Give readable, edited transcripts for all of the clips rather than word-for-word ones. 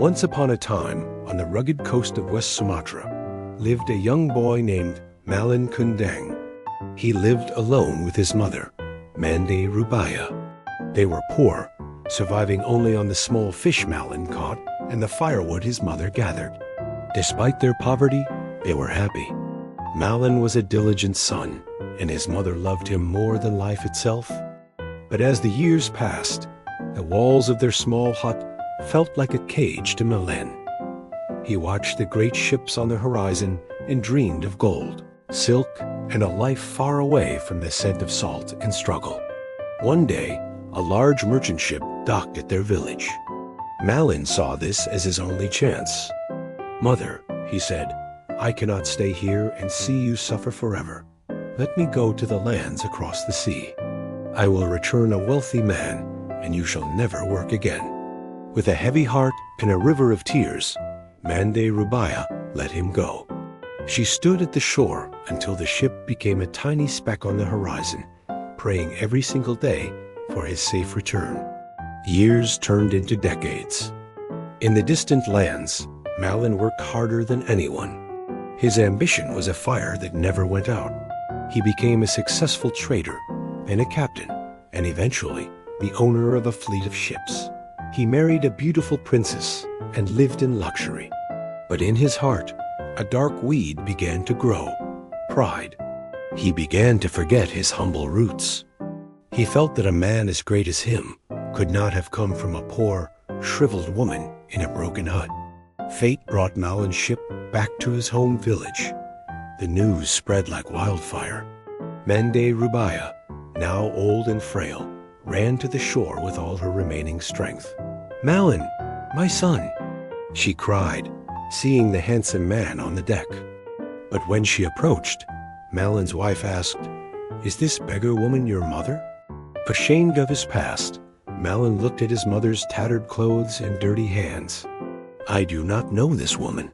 Once upon a time, on the rugged coast of West Sumatra, lived a young boy named Malin Kundang. He lived alone with his mother, Mande Rubaya. They were poor, surviving only on the small fish Malin caught and the firewood his mother gathered. Despite their poverty, they were happy. Malin was a diligent son, and his mother loved him more than life itself. But as the years passed, the walls of their small hut felt like a cage to Malin. He watched the great ships on the horizon and dreamed of gold, silk, and a life far away from the scent of salt and struggle. One day, a large merchant ship docked at their village. Malin saw this as his only chance. "Mother," he said, "I cannot stay here and see you suffer forever. Let me go to the lands across the sea. I will return a wealthy man, and you shall never work again." With a heavy heart and a river of tears, Mande Rubaya let him go. She stood at the shore until the ship became a tiny speck on the horizon, praying every single day for his safe return. Years turned into decades. In the distant lands, Malin worked harder than anyone. His ambition was a fire that never went out. He became a successful trader, then a captain, and eventually the owner of a fleet of ships. He married a beautiful princess and lived in luxury. But in his heart, a dark weed began to grow: pride. He began to forget his humble roots. He felt that a man as great as him could not have come from a poor, shriveled woman in a broken hut. Fate brought Malin's ship back to his home village. The news spread like wildfire. Mande Rubaya, now old and frail, ran to the shore with all her remaining strength. "Malin, my son," she cried, seeing the handsome man on the deck. But when she approached, Malin's wife asked, "Is this beggar woman your mother?" Ashamed of his past, Malin looked at his mother's tattered clothes and dirty hands. "I do not know this woman,"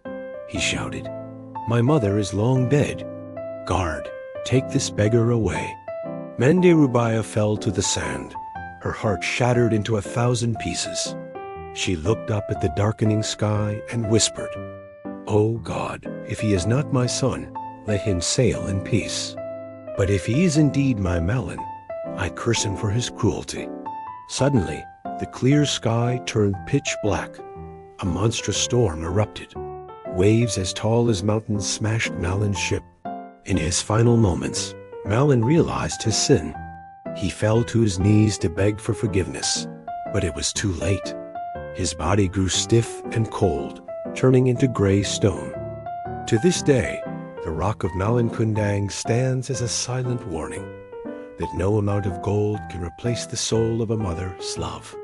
he shouted. "My mother is long dead. Guard, take this beggar away." Mande Rubaya fell to the sand, her heart shattered into 1,000 pieces. She looked up at the darkening sky and whispered, "Oh God, if he is not my son, let him sail in peace. But if he is indeed my Malin, I curse him for his cruelty." Suddenly, the clear sky turned pitch black. A monstrous storm erupted. Waves as tall as mountains smashed Malin's ship. In his final moments, Malin realized his sin. He fell to his knees to beg for forgiveness, but it was too late. His body grew stiff and cold, turning into gray stone. To this day, the rock of Malin Kundang stands as a silent warning that no amount of gold can replace the soul of a mother's love.